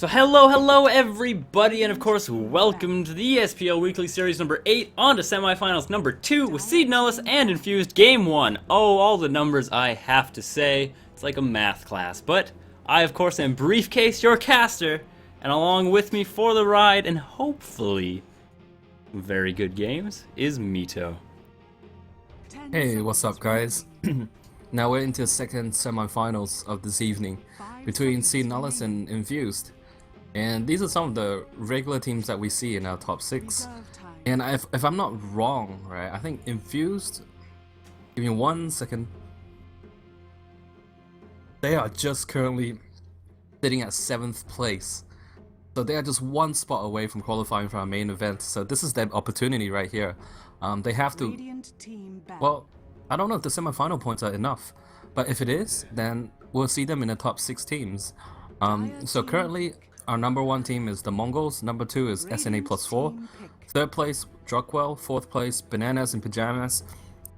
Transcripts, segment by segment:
So hello everybody, and of course welcome to the ESPL Weekly Series number 8, on to semifinals number 2 with Cede, Nullis, and Infused Game 1. Oh, all the numbers I have to say, it's like a math class. But I of course am Briefcase, your caster, and along with me for the ride, and hopefully very good games, is Mito. Hey, what's up guys? Now we're into the second semifinals of this evening between Cede, Nullis and Infused. And these are some of the regular teams that we see in our top 6. And if I'm not wrong, right, I think Infused, give me 1 second, they are just currently sitting at 7th place. So they are just 1 spot away from qualifying for our main event. So this is their opportunity right here. They have to, well, I don't know if the semi-final points are enough, but if it is, then we'll see them in the top 6 teams. So currently, our number 1 team is the Mongols, number 2 is SNA +4, 3rd place Druckwell, 4th place Bananas and Pajamas,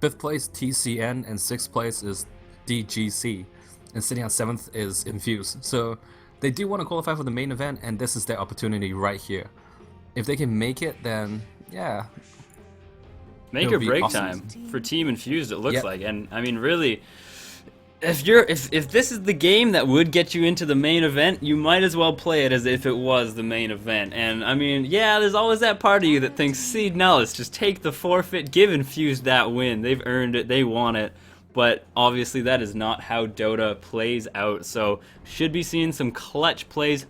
5th place TCN, and 6th place is DGC, and sitting at 7th is Infused. So they do want to qualify for the main event, and this is their opportunity right here. If they can make it, then yeah. Make or break awesome time for Team Infused, it looks like. And I mean, really, if this is the game that would get you into the main event, you might as well play it as if it was the main event. And I mean, yeah, there's always that part of you that thinks, Cede, Nullis, just take the forfeit, give Infused that win. They've earned it, they want it. But obviously that is not how Dota plays out. So should be seeing some clutch plays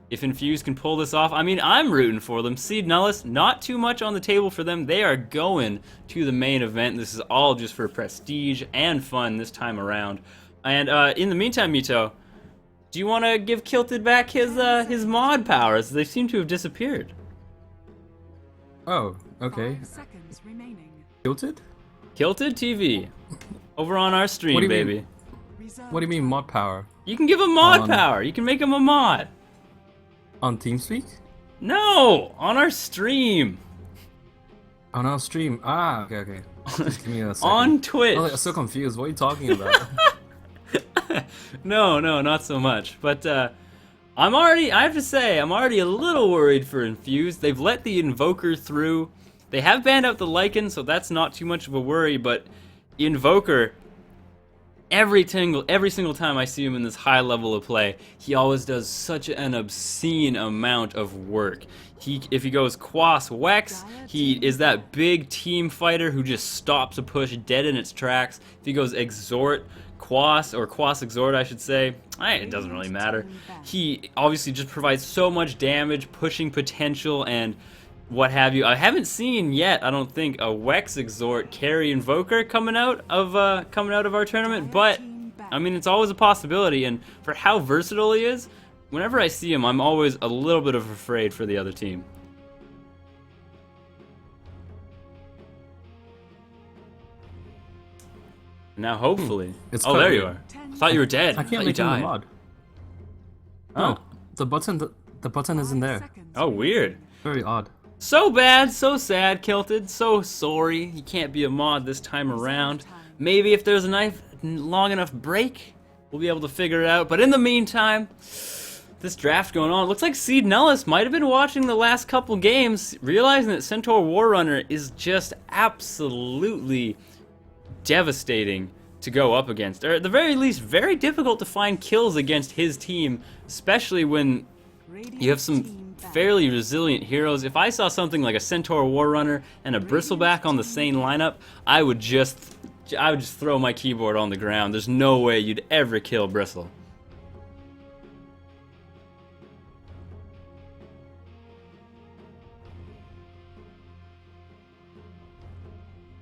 if Infused can pull this off. I mean, I'm rooting for them. Cede, Nullis, not too much on the table for them. They are going to the main event. This is all just for prestige and fun this time around. And in the meantime, Mito, do you want to give Kilted back his mod powers? They seem to have disappeared. Oh, okay. Tilted? Kilted TV. Over on our stream, baby. What do you mean mod power? You can give him mod power. You can make him a mod. On TeamSpeak? No! On our stream. On our stream? Ah, okay. Just give me a second. On Twitch. Oh, I'm so confused. What are you talking about? No, not so much. But I have to say, I'm already a little worried for Infused. They've let the Invoker through. They have banned out the Lycan, so that's not too much of a worry, but Invoker, every single time I see him in this high level of play, he always does such an obscene amount of work. If he goes Quas Wex, he is that big team fighter who just stops a push dead in its tracks. If he goes Exhort, Quas Exhort, I should say, it doesn't really matter. He obviously just provides so much damage, pushing potential, and what have you. I haven't seen yet, I don't think, a Wex Exhort carry Invoker coming out of our tournament, but I mean, it's always a possibility. And for how versatile he is, whenever I see him, I'm always a little bit of afraid for the other team. Now, hopefully, oh, there you are. I thought you were dead. I can't make him a mod. Oh, the button isn't there. Oh, weird. Very odd. So bad, so sad, Kilted. So sorry you can't be a mod this time around. Maybe if there's a long enough break, we'll be able to figure it out. But in the meantime, this draft going on. It looks like Cede, Nullis might have been watching the last couple games, realizing that Centaur Warrunner is just absolutely devastating to go up against. Or at the very least, very difficult to find kills against his team, especially when you have some fairly resilient heroes. If I saw something like a Centaur Warrunner and a Bristleback on the same lineup, I would just throw my keyboard on the ground. There's no way you'd ever kill Bristle.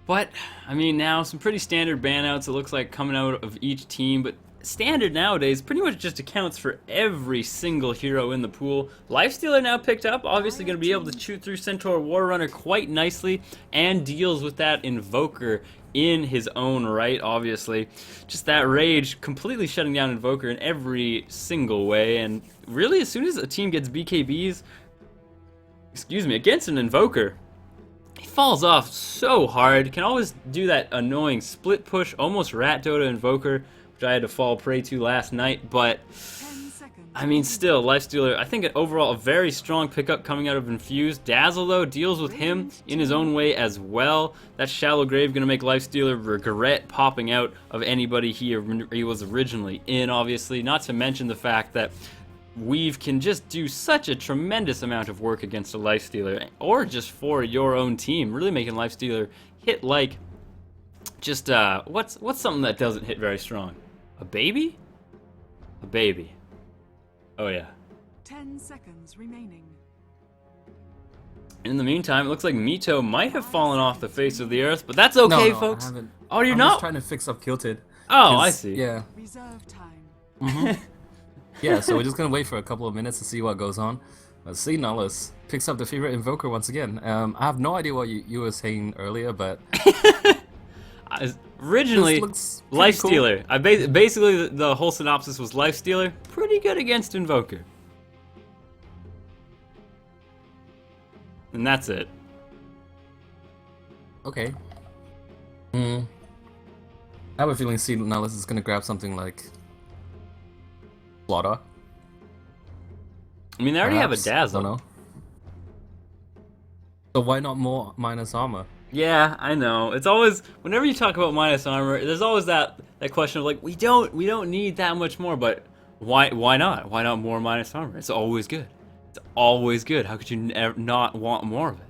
But, I mean, now some pretty standard banouts, it looks like, coming out of each team, but standard nowadays pretty much just accounts for every single hero in the pool. Lifestealer now picked up, obviously going to be able to shoot through Centaur Warrunner quite nicely, and deals with that Invoker in his own right, obviously. Just that rage completely shutting down Invoker in every single way, and really as soon as a team gets BKBs, against an Invoker, he falls off so hard. Can always do that annoying split push, almost Rat Dota Invoker, which I had to fall prey to last night, but I mean, still, Lifestealer, I think overall a very strong pickup coming out of Infused. Dazzle, though, deals with him in his own way as well. That Shallow Grave going to make Lifestealer regret popping out of anybody he was originally in, obviously. Not to mention the fact that Weave can just do such a tremendous amount of work against a Lifestealer, or just for your own team, really making Lifestealer hit like just, what's something that doesn't hit very strong? A baby? A baby. Oh yeah. 10 seconds remaining. In the meantime, it looks like Mito might have fallen off the face of the earth, but that's okay, no, folks. I haven't. Oh, you're I'm not? just trying to fix up Kilted. Oh, I see. Yeah. Reserve time. Yeah, so we're just gonna wait for a couple of minutes to see what goes on. See, Nullis picks up the favorite invoker once again. I have no idea what you were saying earlier, but Originally, this looks pretty cool. Lifestealer. Basically, the whole synopsis was Lifestealer, pretty good against Invoker. And that's it. Okay. I have a feeling Cede Nullis is gonna grab something like Slaughter. I mean, they already have a Perhaps. Dazzle. Don't know. So why not more minus armor? Yeah, I know. It's always, whenever you talk about minus armor, there's always that question of like, we don't need that much more, but why not? Why not more minus armor? It's always good. It's always good. How could you not want more of it?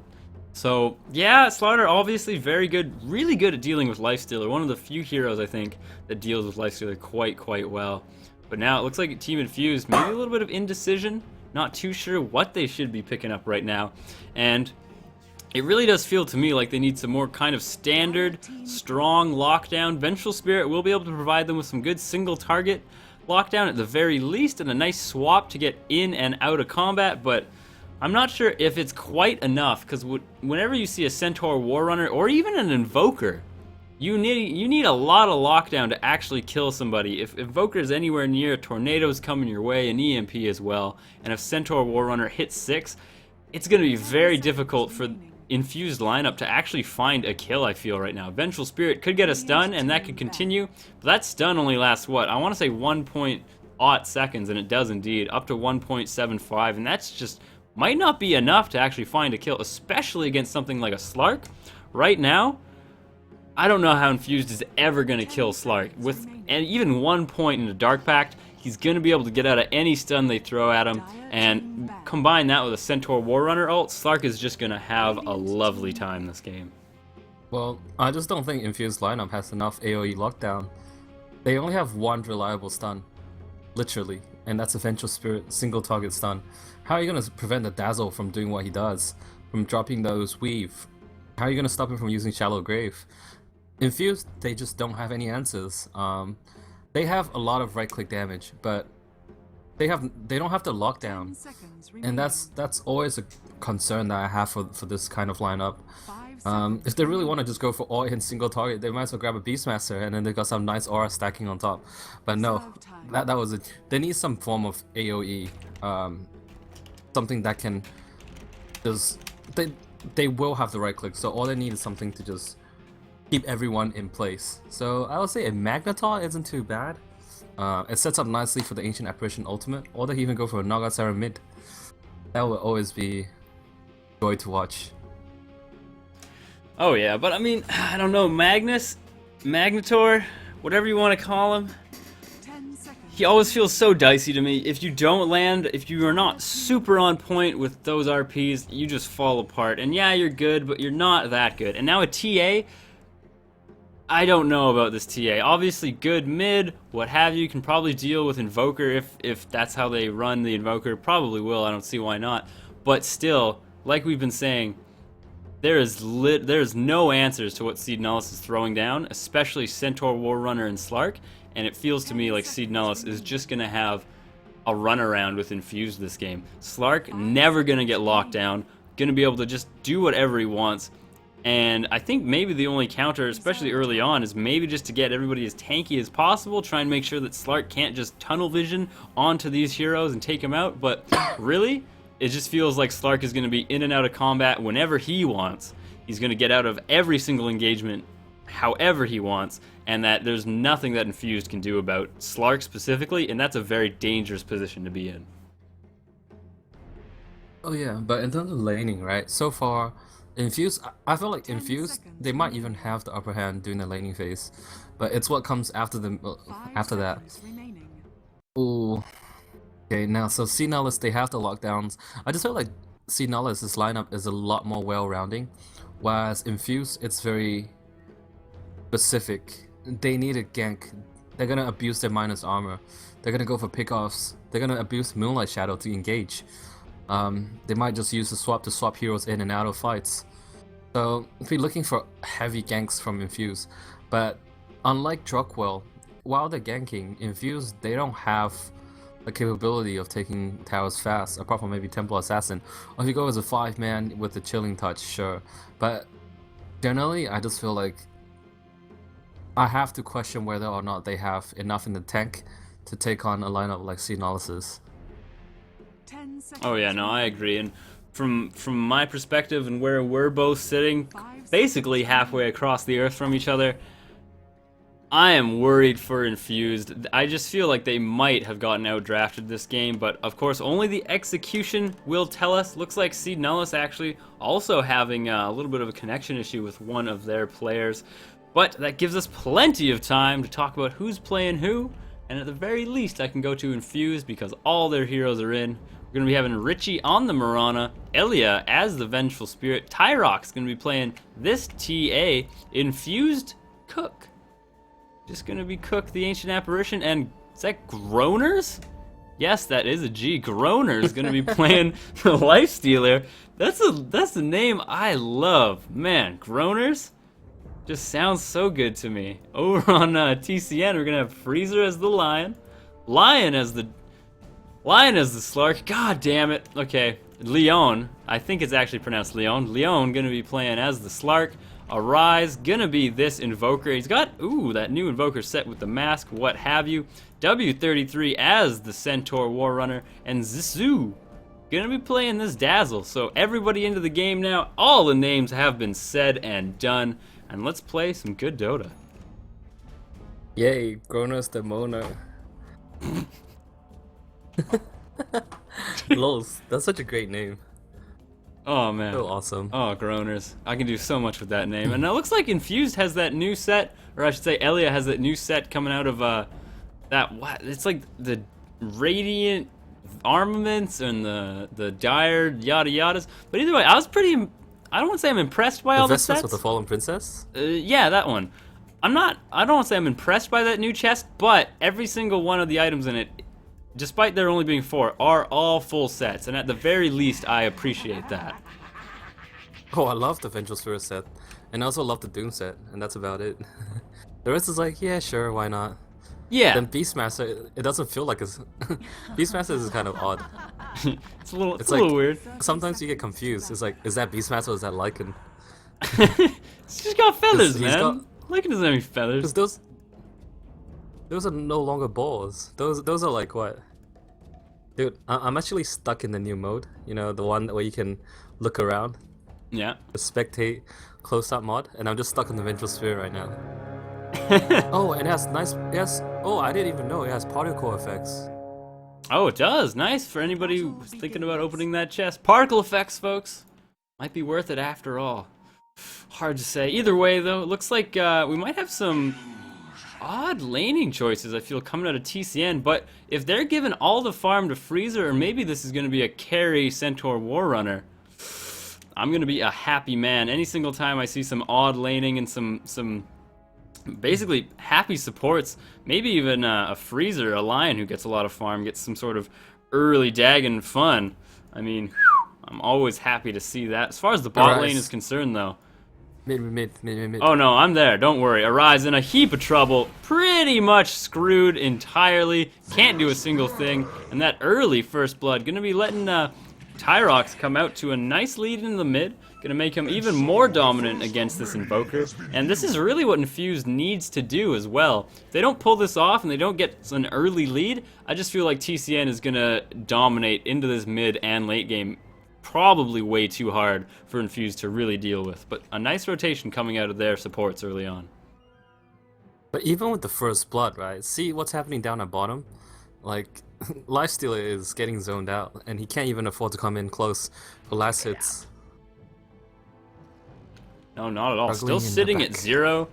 So yeah, Slaughter obviously very good, really good at dealing with Lifestealer. One of the few heroes I think that deals with Lifestealer quite well. But now it looks like Team Infused, maybe a little bit of indecision. Not too sure what they should be picking up right now, and it really does feel to me like they need some more kind of standard, strong lockdown. Vengeful Spirit will be able to provide them with some good single target lockdown at the very least, and a nice swap to get in and out of combat, but I'm not sure if it's quite enough, because whenever you see a Centaur Warrunner, or even an Invoker, you need a lot of lockdown to actually kill somebody. If Invoker is anywhere near, tornadoes coming your way, an EMP as well, and if Centaur Warrunner hits 6, it's going to be very difficult for Infused lineup to actually find a kill, I feel, right now. Vengeful Spirit could get a stun, and that could continue, but that stun only lasts, what? I want to say 1.0 seconds, and it does indeed, up to 1.75, and that's just might not be enough to actually find a kill, especially against something like a Slark. Right now, I don't know how Infused is ever going to kill Slark. With even 1 point in the Dark Pact, he's going to be able to get out of any stun they throw at him, and combine that with a Centaur Warrunner ult, Slark is just going to have a lovely time this game. Well, I just don't think Infused lineup has enough AoE lockdown. They only have one reliable stun, literally, and that's a Vengeful Spirit single target stun. How are you going to prevent the Dazzle from doing what he does, from dropping those Weave? How are you going to stop him from using Shallow Grave? Infused, they just don't have any answers. They have a lot of right-click damage, but they don't have the lockdown, and that's always a concern that I have for this kind of lineup. If they really want to just go for all-in single target, they might as well grab a Beastmaster, and then they got some nice aura stacking on top. But no, that was it. They need some form of AoE, something that can just they will have the right click. So all they need is something to just keep everyone in place. So I would say a Magnetar isn't too bad. It sets up nicely for the Ancient Apparition Ultimate, or they can even go for a Nagasara mid. That will always be joy to watch. Oh yeah, but I mean, I don't know, Magnetor, whatever you want to call him, he always feels so dicey to me. If you don't land, if you are not super on point with those RPs, you just fall apart. And yeah, you're good, but you're not that good. And now a TA, I don't know about this TA. Obviously good mid, what have you, can probably deal with Invoker if that's how they run the Invoker. Probably will, I don't see why not. But still, like we've been saying, there's no answers to what Cede Nullis is throwing down, especially Centaur Warrunner and Slark, and it feels to me like Cede Nullis is just going to have a runaround with Infused this game. Slark never going to get locked down, going to be able to just do whatever he wants, and I think maybe the only counter, especially early on, is maybe just to get everybody as tanky as possible, try and make sure that Slark can't just tunnel vision onto these heroes and take them out, but really, it just feels like Slark is going to be in and out of combat whenever he wants. He's going to get out of every single engagement however he wants, and that there's nothing that Infused can do about Slark specifically, and that's a very dangerous position to be in. Oh yeah, but in terms of laning, right? So far, Infused, I feel like 10 Infused, seconds they might even remaining. have the upper hand during the laning phase, but it's what comes after the 5 after that. seconds remaining. Ooh. Okay, now so Nullis, they have the lockdowns. I just feel like Nullis' lineup is a lot more well-rounding, whereas Infused, it's very specific. They need a gank. They're gonna abuse their minus armor. They're gonna go for pickoffs. They're gonna abuse Moonlight Shadow to engage. They might just use the swap to swap heroes in and out of fights. So if you're looking for heavy ganks from Infused, but unlike Druckwell, while they're ganking, Infused, they don't have the capability of taking towers fast, apart from maybe Temple Assassin. Or if you go as a 5-man with the chilling touch, sure. But generally, I just feel like I have to question whether or not they have enough in the tank to take on a lineup like Nullis's. 10 seconds. Oh yeah, no, I agree. And from my perspective and where we're both sitting, basically halfway across the earth from each other, I am worried for Infused. I just feel like they might have gotten outdrafted this game, but of course only the execution will tell us. Looks like Cede Nullis actually also having a little bit of a connection issue with one of their players. But that gives us plenty of time to talk about who's playing who, and at the very least I can go to Infused because all their heroes are in. We're going to be having Richie on the Mirana, Elia as the Vengeful Spirit, Tyrox going to be playing this TA, Infused Cook. Just going to be Cook, the Ancient Apparition, and is that Groaners? Yes, that is a G. Groaners going to be playing the Lifestealer. That's a name I love. Man, Groaners just sounds so good to me. Over on TCN, we're going to have Freezer as the Lion, Lion as the Slark. God damn it. Okay, Leon. I think it's actually pronounced Leon. Leon gonna be playing as the Slark. Arise gonna be this Invoker. He's got that new Invoker set with the mask, what have you. W33 as the Centaur Warrunner, and Zissou gonna be playing this Dazzle. So everybody into the game now. All the names have been said and done, and let's play some good Dota. Yay, Gronos the Mona. Lols, that's such a great name. Oh man. So awesome. Oh, Groaners. I can do so much with that name. And it looks like Infused has that new set, or I should say Elia has that new set coming out of it's like the Radiant Armaments and the Dire yada yadas. But either way, I don't want to say I'm impressed by all the Vestas sets. with the Fallen Princess? Yeah, that one. I don't want to say I'm impressed by that new chest, but every single one of the items in it, despite there only being 4, are all full sets, and at the very least, I appreciate that. Oh, I love the Vengeful Spirit set, and I also love the Doom set, and that's about it. The rest is like, yeah, sure, why not? Yeah. Then Beastmaster, it doesn't feel like it's... Beastmaster is kind of odd. It's a little like, weird. Sometimes you get confused. It's like, is that Beastmaster or is that Lycan? It's just got feathers, He's man. got- Lycan doesn't have any feathers. Because those are no longer balls. Those are like what? Dude, I'm actually stuck in the new mode. You know, the one where you can look around, Yeah. the spectate close-up mod, and I'm just stuck in the Vengeful Sphere right now. Oh, and it has oh, I didn't even know it has particle effects. Oh, it does. Nice for anybody who's thinking about opening that chest. Particle effects, folks. Might be worth it after all. Hard to say. Either way, though, it looks like we might have some odd laning choices, I feel, coming out of TCN. But if they're giving all the farm to Freezer, or maybe this is going to be a carry Centaur Warrunner, I'm going to be a happy man. Any single time I see some odd laning and some basically happy supports, maybe even a Freezer, a Lion who gets a lot of farm, gets some sort of early dagging fun. I mean, I'm always happy to see that. As far as the bot lane is concerned, though. Mid. Oh no, I'm there. Don't worry. Arise in a heap of trouble. Pretty much screwed entirely. Can't do a single thing. And that early first blood gonna be letting Tyrox come out to a nice lead in the mid. Gonna make him even more dominant against this Invoker. And this is really what Infused needs to do as well. If they don't pull this off and they don't get an early lead, I just feel like TCN is gonna dominate into this mid and late game. Probably way too hard for Infused to really deal with, but a nice rotation coming out of their supports early on. But even with the first blood, right? See what's happening down at bottom? Like, Lifestealer is getting zoned out, and he can't even afford to come in close for last hits. No, not at all. Struggling Still in the sitting at back. 0.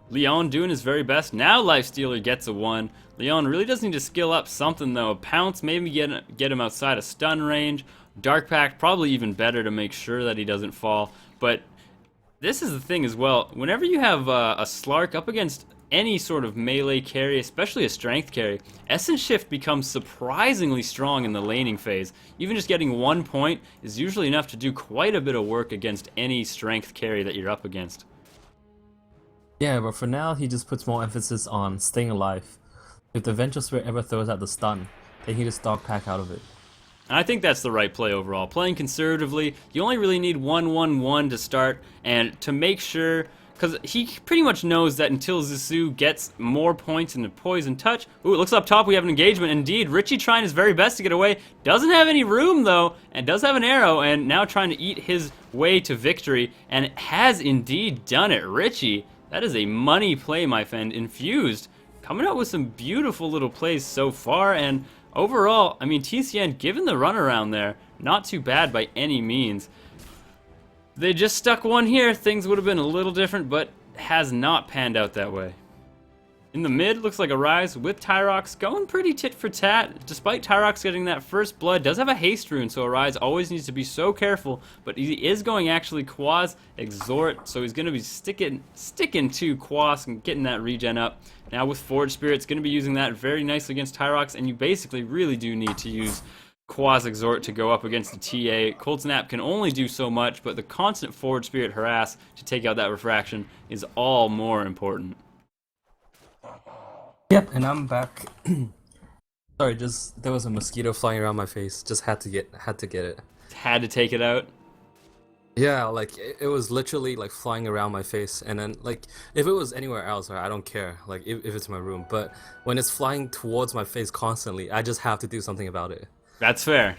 Leon doing his very best. Now Lifestealer gets a 1. Leon really does need to skill up something though. A pounce, maybe get him outside of stun range. Dark Pact, probably even better to make sure that he doesn't fall. But this is the thing as well. Whenever you have a Slark up against any sort of melee carry, especially a strength carry, Essence Shift becomes surprisingly strong in the laning phase. Even just getting 1 point is usually enough to do quite a bit of work against any strength carry that you're up against. Yeah, but for now, he just puts more emphasis on staying alive. If the Venture Spirit ever throws out the stun, then he just Dark Pack out of it. And I think that's the right play overall. Playing conservatively, you only really need 1-1-1 to start, and to make sure, because he pretty much knows that until Zissou gets more points in the Poison Touch. Ooh, it looks up top we have an engagement. Indeed, Richie trying his very best to get away. Doesn't have any room though, and does have an arrow, and now trying to eat his way to victory, and has indeed done it. Richie, that is a money play, my friend. Infused, coming out with some beautiful little plays so far, and overall, I mean, TCN, given the runaround there, not too bad by any means. They just stuck one here, things would have been a little different, but has not panned out that way. In the mid, looks like a Rise with Tyrox going pretty tit for tat. Despite Tyrox getting that first blood, does have a haste rune, so a Rise always needs to be so careful, but he is going actually Quas Exhort, so he's going to be sticking to Quas and getting that regen up. Now with Forge Spirit, it's going to be using that very nicely against Tyrox, and you basically really do need to use Quas Exhort to go up against the TA. Cold Snap can only do so much, but the constant Forge Spirit harass to take out that refraction is all more important. Yep, and I'm back. Sorry, just there was a mosquito flying around my face. Just had to get it. Had to take it out. Yeah, like it was literally like flying around my face, and then like if it was anywhere else, I don't care. Like if it's my room, but when it's flying towards my face constantly, I just have to do something about it. That's fair.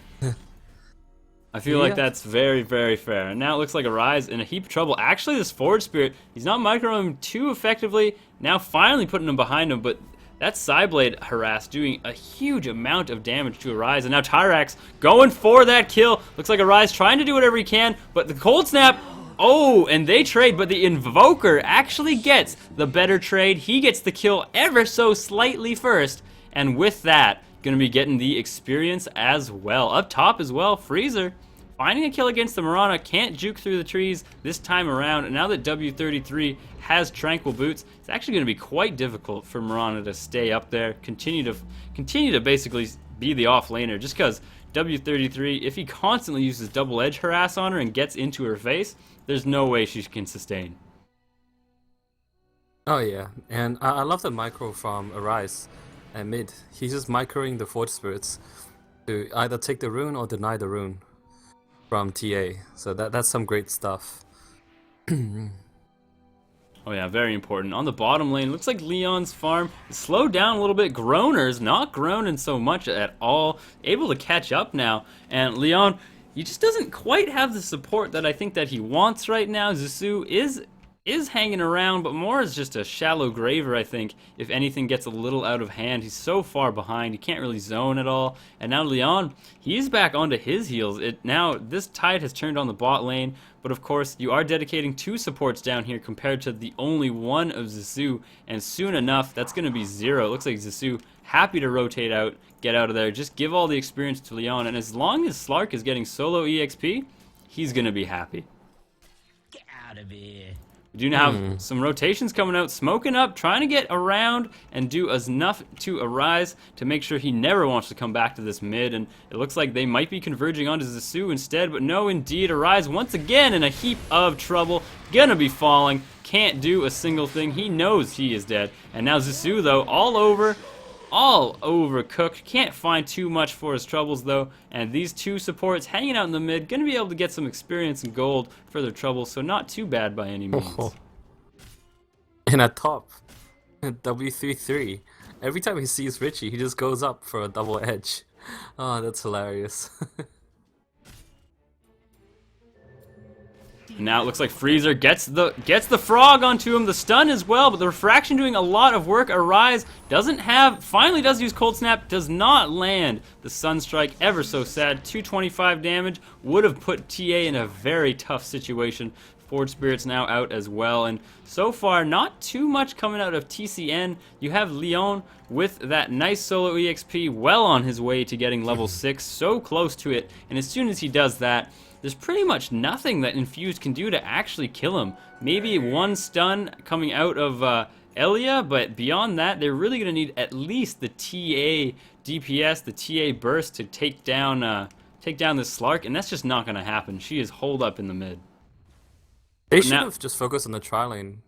I feel like that's very, very fair. And now it looks like a Rise in a heap of trouble. Actually, this Forge Spirit, he's not microing him too effectively. Now finally putting him behind him, but that Psyblade harass doing a huge amount of damage to a Rise. And now Tyrax going for that kill. Looks like a Rise trying to do whatever he can, but the Cold Snap, oh, and they trade, but the Invoker actually gets the better trade. He gets the kill ever so slightly first, and with that, going to be getting the experience as well. Up top as well, Freezer finding a kill against the Mirana, can't juke through the trees this time around, and now that W33 has Tranquil Boots, it's actually going to be quite difficult for Mirana to stay up there, continue to basically be the off laner, just because W33, if he constantly uses double edge harass on her and gets into her face, there's no way she can sustain. Oh yeah, and I love the micro from Arise at mid. He's just microing the Forge Spirits to either take the rune or deny the rune from TA. So that's some great stuff. Oh yeah, very important. On the bottom lane, looks like Leon's farm is slowed down a little bit. Groner's not groaning so much at all. Able to catch up now. And Leon, he just doesn't quite have the support that I think that he wants right now. Zissou is hanging around, but more is just a shallow graver, I think. If anything gets a little out of hand, he's so far behind, he can't really zone at all. And now Leon, he's back onto his heels. Now, this tide has turned on the bot lane, but of course, you are dedicating 2 supports down here compared to the only one of Zissou, and soon enough, that's going to be 0. It looks like Zissou happy to rotate out, get out of there, just give all the experience to Leon, and as long as Slark is getting solo EXP, he's going to be happy. Get out of here. We do now have some rotations coming out, smoking up, trying to get around and do enough to Arise to make sure he never wants to come back to this mid, and it looks like they might be converging onto Zissou instead, but no, indeed, Arise once again in a heap of trouble, gonna be falling, can't do a single thing, he knows he is dead, and now Zissou, though, all overcooked, can't find too much for his troubles though, and these 2 supports hanging out in the mid, gonna be able to get some experience and gold for their troubles, so not too bad by any means. And at top, W33, every time he sees Richie, he just goes up for a double edge. Oh, that's hilarious. And now it looks like Freezer gets the frog onto him, the stun as well, but the refraction doing a lot of work. Arise finally does use Cold Snap, does not land the Sunstrike, ever so sad. 225 damage, would have put TA in a very tough situation. Forge Spirit's now out as well, and so far not too much coming out of TCN. You have Leon with that nice solo EXP, well on his way to getting level 6, so close to it, and as soon as he does that, there's pretty much nothing that Infused can do to actually kill him. Maybe one stun coming out of Elia, but beyond that, they're really going to need at least the TA DPS, the TA burst to take down this Slark, and that's just not going to happen. She is holed up in the mid. They should have just focused on the tri lane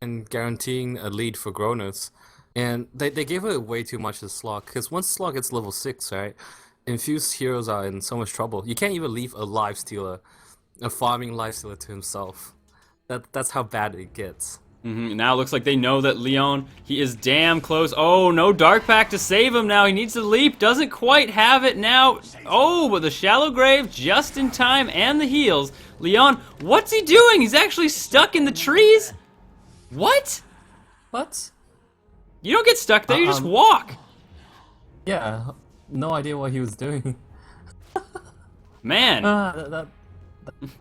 and guaranteeing a lead for Groners. And they gave it way too much to Slog, because once Slog gets level 6, right, Infused heroes are in so much trouble. You can't even leave a lifestealer, a farming lifestealer to himself. That's how bad it gets. Now it looks like they know that Leon, he is damn close. Oh, no Dark Pack to save him now. He needs to leap. Doesn't quite have it now. Oh, but the Shallow Grave just in time and the heals. Leon, what's he doing? He's actually stuck in the trees? What? What? You don't get stuck there, you just walk. Yeah, no idea what he was doing. Man. That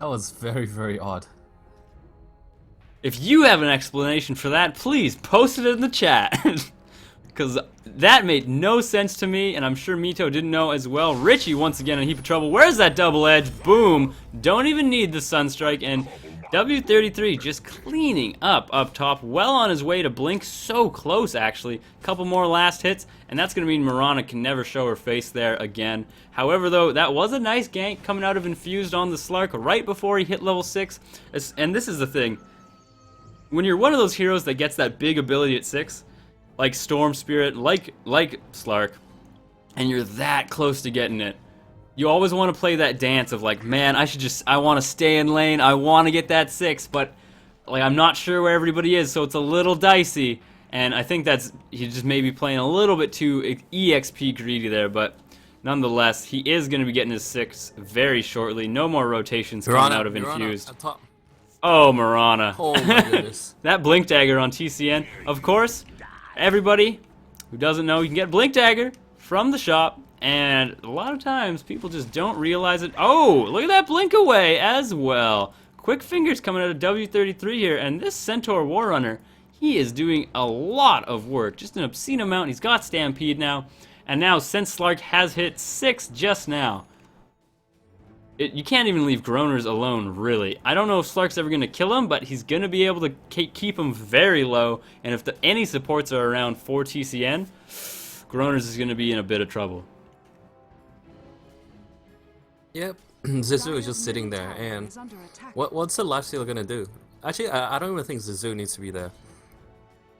was very, very odd. If you have an explanation for that, please post it in the chat. Because that made no sense to me, and I'm sure Mito didn't know as well. Richie, once again, in a heap of trouble. Where's that double edge? Boom. Don't even need the Sunstrike, and W33 just cleaning up top. Well on his way to blink. So close, actually. Couple more last hits, and that's going to mean Mirana can never show her face there again. However, though, that was a nice gank coming out of Infused on the Slark right before he hit level 6. And this is the thing. When you're one of those heroes that gets that big ability at 6, like Storm Spirit, like Slark, and you're that close to getting it, you always want to play that dance of like, man, I want to stay in lane, I want to get that 6, but like I'm not sure where everybody is, so it's a little dicey, and I think he's just maybe playing a little bit too EXP greedy there, but nonetheless, he is going to be getting his 6 very shortly. No more rotations coming out of Infused. Oh, Mirana. Oh my goodness. That Blink Dagger on TCN. Of course, everybody who doesn't know, you can get Blink Dagger from the shop, and a lot of times people just don't realize it. Oh, look at that Blink Away as well. Quick fingers coming out of W33 here, and this Centaur Warrunner, he is doing a lot of work. Just an obscene amount. He's got Stampede now, and now since Slark has hit 6 just now, you can't even leave Groners alone, really. I don't know if Slark's ever going to kill him, but he's going to be able to keep him very low. And if any supports are around for TCN, Groners is going to be in a bit of trouble. Yep, Zizou is just sitting there, and what's the lifestealer going to do? Actually, I don't even think Zizou needs to be there.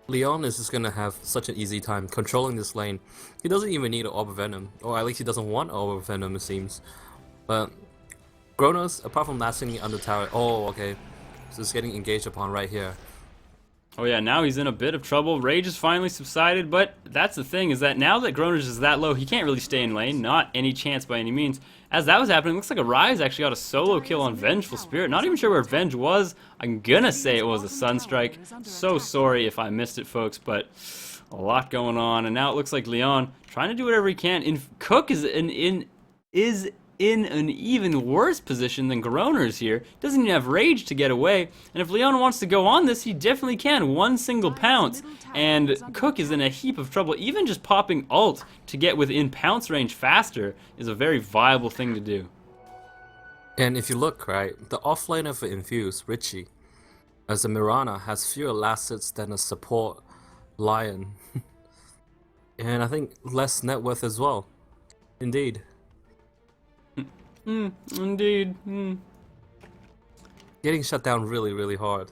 Leon is just going to have such an easy time controlling this lane. He doesn't even need an Orb of Venom, or at least he doesn't want Orb of Venom, it seems. But Groners, apart from lasting under tower, oh, okay, so it's getting engaged upon right here. Oh yeah, now he's in a bit of trouble. Rage has finally subsided, but that's the thing, is that now that Groners is that low, he can't really stay in lane. Not any chance by any means. As that was happening, it looks like Arise actually got a solo kill on Vengeful Spirit. Not even sure where Venge was. I'm gonna say it was a Sunstrike. So sorry if I missed it, folks, but a lot going on. And now it looks like Leon trying to do whatever he can. Cook is in an even worse position than Groners here. Doesn't even have Rage to get away, and if Leon wants to go on this, he definitely can. One single pounce, and Cook is in a heap of trouble. Even just popping ult to get within pounce range faster is a very viable thing to do. And if you look, right, the offlaner for Infused, Richie, as a Mirana, has fewer last hits than a support Lion. And I think less net worth as well. Indeed. Indeed. Getting shut down really, really hard.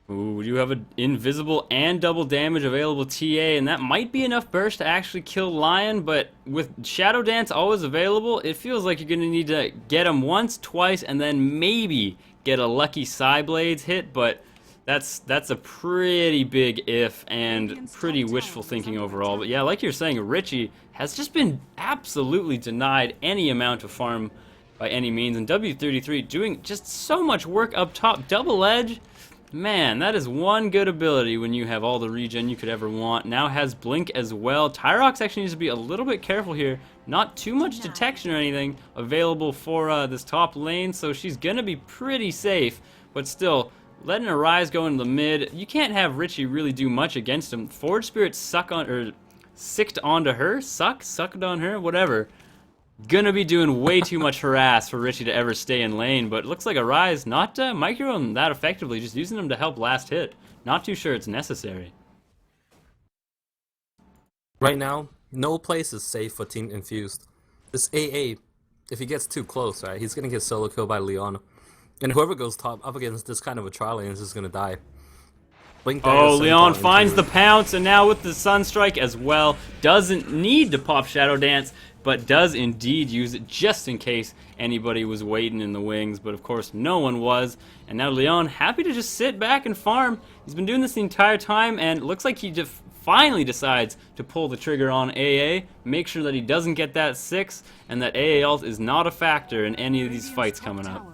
Ooh, you have an invisible and double damage available TA, and that might be enough burst to actually kill Lion, but with Shadow Dance always available, it feels like you're going to need to get him once, twice, and then maybe get a lucky Psyblades hit, but that's a pretty big if and pretty wishful thinking overall. But yeah, like you're saying, Richie has just been absolutely denied any amount of farm by any means. And W33 doing just so much work up top. Double edge. Man, that is one good ability when you have all the regen you could ever want. Now has Blink as well. Tyrox actually needs to be a little bit careful here. Not too much detection or anything available for this top lane, so she's going to be pretty safe. But still, letting Arise go into the mid, you can't have Richie really do much against him. Forward Spirit sucked onto her? Sucked on her? Whatever. Gonna be doing way too much harass for Richie to ever stay in lane, but it looks like Arise not microing that effectively, just using him to help last hit. Not too sure it's necessary. Right now, no place is safe for Team Infused. This AA, if he gets too close, right, he's gonna get solo killed by Leon. And whoever goes top up against this kind of a trial lane is just gonna die. Oh, Leon finds the pounce, and now with the Sunstrike as well. Doesn't need to pop Shadow Dance, but does indeed use it just in case anybody was waiting in the wings. But of course, no one was. And now Leon happy to just sit back and farm. He's been doing this the entire time, and it looks like he just finally decides to pull the trigger on AA, make sure that he doesn't get that 6, and that AA ult is not a factor in any of these fights coming up.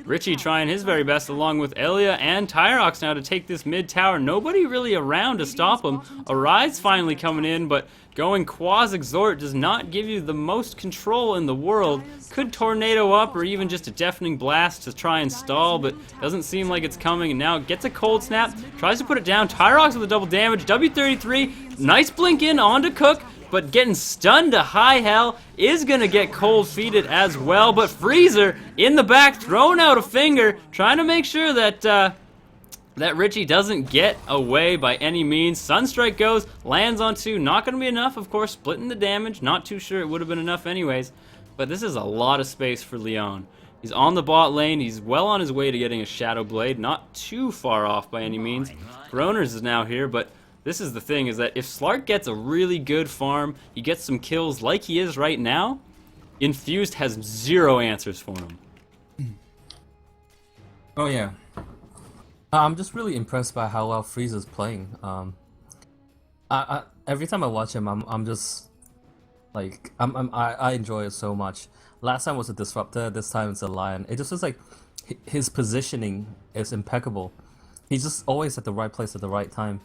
Richie trying his very best along with Elia and Tyrox now to take this mid tower. Nobody really around to stop him. Arise finally coming in, but going Quas Exhort does not give you the most control in the world. Could tornado up or even just a deafening blast to try and stall, but doesn't seem like it's coming. And now gets a cold snap, tries to put it down. Tyrox with the double damage. W33, nice blink in onto Cook, but getting stunned to high hell, is going to get cold feeted as well. But Freezer in the back throwing out a finger, trying to make sure that that Richie doesn't get away by any means. Sunstrike goes, lands on 2, not going to be enough, of course, splitting the damage. Not too sure it would have been enough anyways, but this is a lot of space for Leon. He's on the bot lane, he's well on his way to getting a Shadow Blade, not too far off by any means. Groners is now here, but this is the thing, is that if Slark gets a really good farm, he gets some kills like he is right now, Infused has zero answers for him. Oh yeah. I'm just really impressed by how well Freezer's playing. Every time I watch him, I'm just like I enjoy it so much. Last time was a Disruptor, this time it's a Lion. It just feels like his positioning is impeccable. He's just always at the right place at the right time.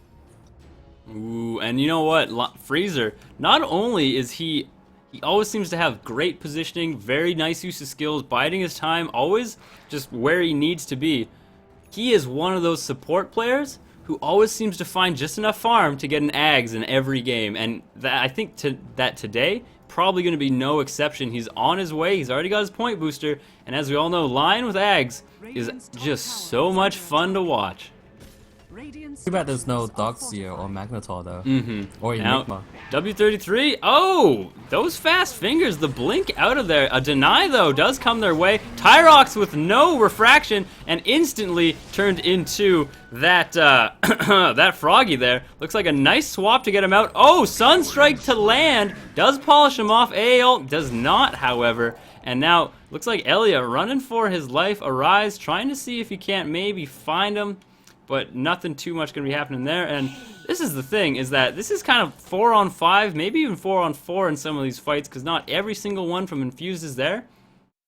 Ooh, and you know what? Freezer, not only is he always seems to have great positioning, very nice use of skills, biding his time, always just where he needs to be. He is one of those support players who always seems to find just enough farm to get an Ags in every game, and that, I think that today, probably going to be no exception. He's on his way, he's already got his point booster, and as we all know, Lion with Ags is just so much fun to watch. Too bad there's no Darkseer or Magnetar though. Or Enigma. Now, W33, oh, those fast fingers, the blink out of there. A deny though does come their way. Tyrox with no refraction and instantly turned into that that Froggy there. Looks like a nice swap to get him out. Oh, Sunstrike to land, does polish him off. AL does not, however. And now looks like Elia running for his life. Arise, trying to see if he can't maybe find him, but nothing too much going to be happening there. And this is the thing, is that this is kind of 4-on-5, maybe even 4-on-4 in some of these fights, because not every single one from Infused is there.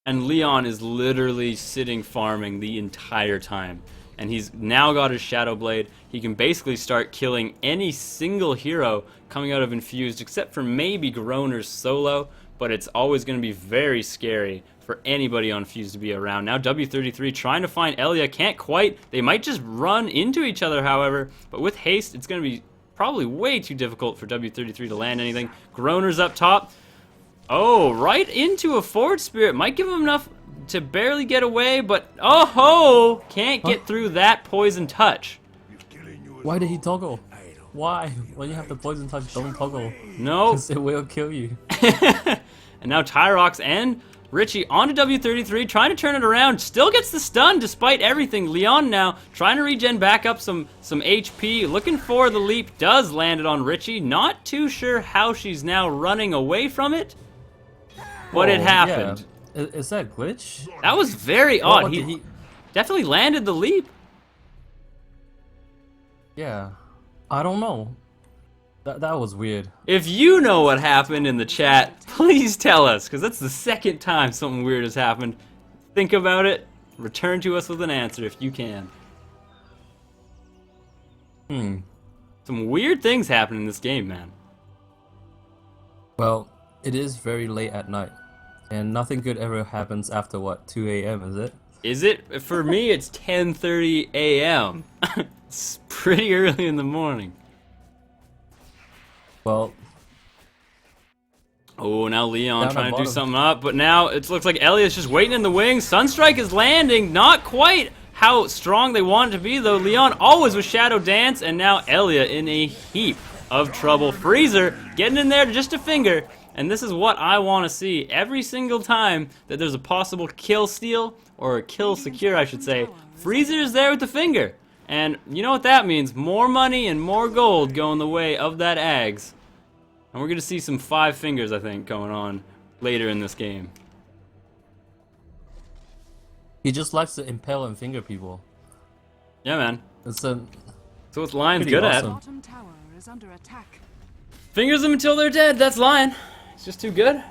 And Leon is literally sitting farming the entire time. And he's now got his Shadow Blade. He can basically start killing any single hero coming out of Infused, except for maybe Groner's solo, but it's always going to be very scary for anybody on Fuse to be around. Now W33 trying to find Elia, can't quite. They might just run into each other, however, but with haste, it's going to be probably way too difficult for W33 to land anything. Groner's up top. Oh, right into a Forward Spirit. Might give him enough to barely get away, but oh ho! Can't get through that poison touch. Why did he toggle? Why? When you have the poison touch, don't toggle. No. Because it will kill you. And now Tyrox and Richie onto W33, trying to turn it around. Still gets the stun despite everything. Leon now trying to regen back up some HP. Looking for the leap. Does land it on Richie. Not too sure how she's now running away from it. But it happened. Yeah. Is that a glitch? That was very odd. What He definitely landed the leap. Yeah. I don't know. That was weird. If you know what happened in the chat, please tell us, because that's the second time something weird has happened. Think about it. Return to us with an answer if you can. Some weird things happen in this game, man. Well, it is very late at night, and nothing good ever happens after what, 2 a.m. is it? Is it? For me, it's 10:30 a.m. It's pretty early in the morning. Well, Oh, now Leon Down trying at to do bottom. something up, but now it looks like Elliot's just waiting in the wings. Sunstrike is landing, not quite how strong they want it to be though. Leon always with Shadow Dance, and now Elliot in a heap of trouble. Freezer getting in there just a finger, and this is what I want to see every single time that there's a possible kill steal, or a kill secure I should say. Freezer is there with the finger, and you know what that means, more money and more gold going the way of that Ags. And we're going to see some 5 fingers, I think, going on later in this game. he just likes to impale and finger people. Yeah, man. It's a So what's Lion's Pretty good awesome. at? Bottom tower is under attack. Fingers them until they're dead. That's Lion. It's just too good.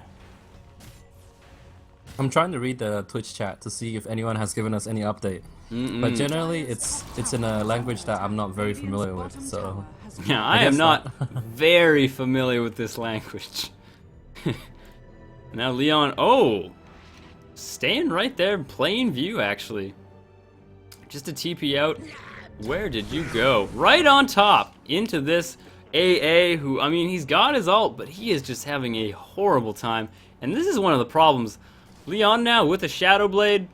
I'm trying to read the Twitch chat to see if anyone has given us any update. But generally, it's in a language that I'm not very familiar with, Bottom so tower has been Yeah, I guess am not very familiar with this language. Now Leon, oh, staying right there, plain view actually. Just a TP out. Where did you go? Right on top into this AA who, I mean, he's got his ult, but he is just having a horrible time. And this is one of the problems. Leon now with a Shadow Blade,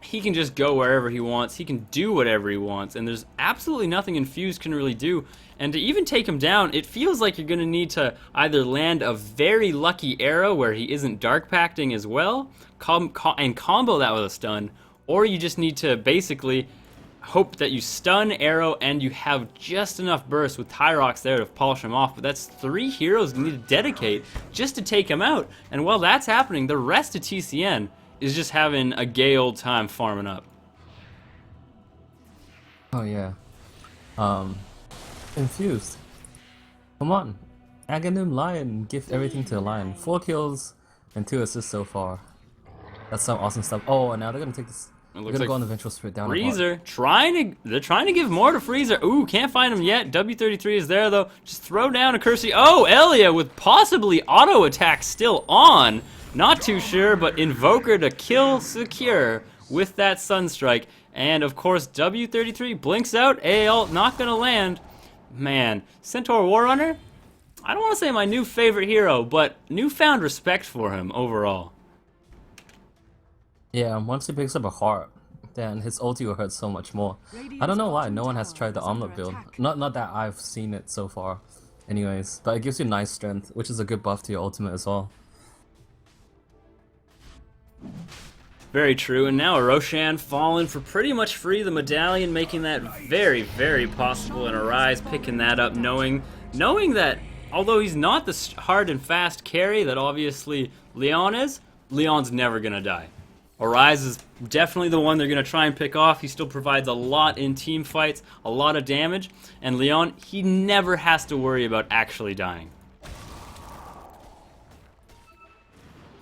he can just go wherever he wants. He can do whatever he wants, and there's absolutely nothing Infused can really do. And to even take him down, it feels like you're going to need to either land a very lucky arrow where he isn't Dark Pacting as well, and combo that with a stun, or you just need to basically hope that you stun, arrow, and you have just enough burst with Tyrox there to polish him off. But that's 3 heroes you need to dedicate just to take him out. And while that's happening, the rest of TCN is just having a gay old time farming up. oh yeah. Infused. Come on, Aghanim Lion, give everything to the Lion. 4 kills and 2 assists so far. That's some awesome stuff. Oh, and now they're gonna take this. They're looks gonna like go on the Vengeful Spirit down. the bot. Freezer they're trying to give more to Freezer. Ooh, can't find him yet. W33 is there though. Just throw down a Cursey. Oh, Elia with possibly auto attack still on. Not too sure, but Invoker to kill secure with that Sunstrike. And of course, W33 blinks out. AL not gonna land. Man, Centaur Warrunner, I don't want to say my new favorite hero, but newfound respect for him overall. Yeah, once he picks up a heart, then his ulti will hurt so much more. I don't know why no one has tried the omelet build. Not that I've seen it so far, anyways. But it gives you nice strength, which is a good buff to your ultimate as well. Very true, and now a Roshan falling for pretty much free. The medallion making that very, very possible, and Arise picking that up, knowing that although he's not the hard and fast carry that obviously Leon is, Leon's never gonna die. Arise is definitely the one they're gonna try and pick off. He still provides a lot in team fights, a lot of damage, and Leon, he never has to worry about actually dying.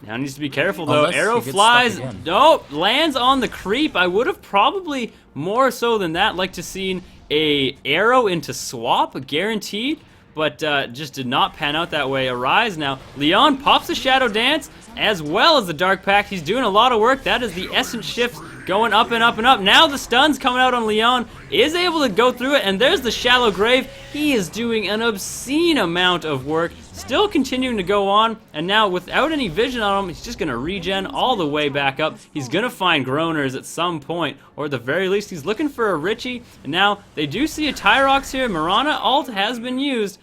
Now needs to be careful though. Unless Arrow he gets flies. stuck again. Nope, lands on the creep. I would have probably more so than that liked to seen a arrow into swap, guaranteed, but just did not pan out that way. Arise now. Leon pops the Shadow Dance as well as the Dark Pact. He's doing a lot of work. That is the Essence Shift going up and up and up. Now the stun's coming out on Leon. Is able to go through it, and there's the Shallow Grave. He is doing an obscene amount of work. Still continuing to go on, and now without any vision on him, he's just going to regen all the way back up. He's going to find Groaners at some point, or at the very least, he's looking for a Richie. And now they do see a Tyrox here. Mirana ult has been used,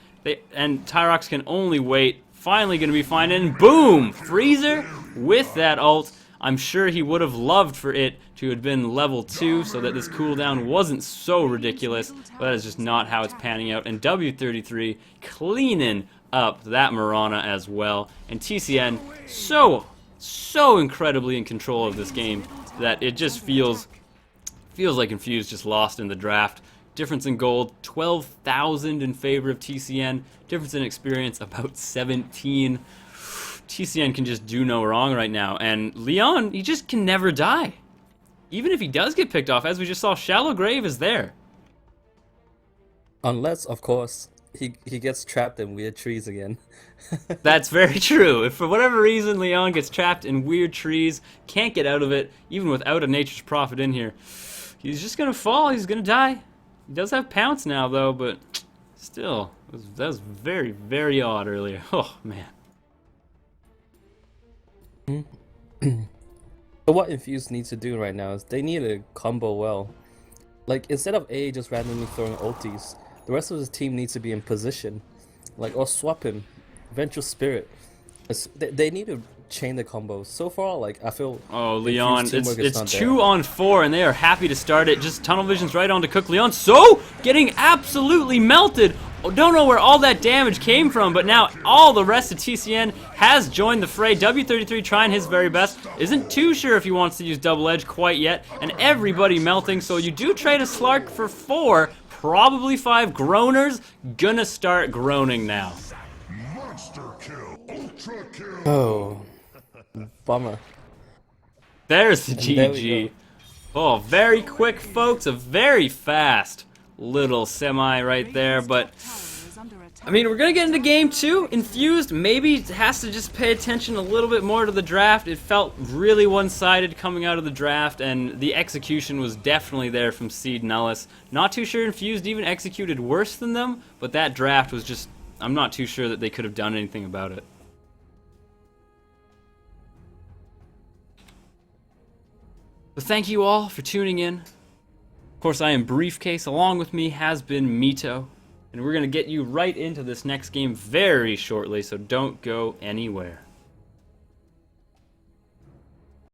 and Tyrox can only wait. Finally going to be fine, and boom! Freezer with that ult. I'm sure he would have loved for it to have been level 2 so that this cooldown wasn't so ridiculous, but that is just not how it's panning out. And W33 cleaning up that Mirana as well. And TCN so incredibly in control of this game that it just feels like Infused just lost in the draft. Difference in gold, 12,000 in favor of TCN. Difference in experience, about 17. TCN can just do no wrong right now. And Leon, he just can never die. Even if he does get picked off, as we just saw, Shallow Grave is there. Unless, of course, he gets trapped in weird trees again. That's very true. If for whatever reason Leon gets trapped in weird trees, can't get out of it, even without a Nature's Prophet in here, he's just going to fall, he's going to die. He does have Pounce now, though, but still, that was very, very odd earlier. Oh, man. So what Infused needs to do right now is they need to combo well. Like, instead of A just randomly throwing ultis, the rest of the team needs to be in position. Like, or swap him. Vengeful Spirit. They need to chain the combos. So far, like, I feel... Oh, Leon, Infused teamwork is it's not 2 there. on 4, and they are happy to start it. Just Tunnel Vision's right on to cook Leon. So, getting absolutely melted. Oh, don't know where all that damage came from, but now all the rest of TCN has joined the fray. W33 trying his very best. Isn't too sure if he wants to use Double Edge quite yet, and everybody melting. So you do trade a Slark for 4, probably 5 Groaners. Gonna start groaning now. Monster kill, ultra kill. Oh. Bummer. There's the And there we GG. go. Oh, very quick, folks. A very fast little semi right there, but Tower is under attack. I mean, we're gonna get into game 2. Infused maybe has to just pay attention a little bit more to the draft. It felt really one-sided coming out of the draft, and the execution was definitely there from Cede and Nullis. Not too sure Infused even executed worse than them, but that draft was just, I'm not too sure that they could have done anything about it. But thank you all for tuning in. Of course, I am Briefcase. Along with me has been Mito. And we're going to get you right into this next game very shortly, so don't go anywhere.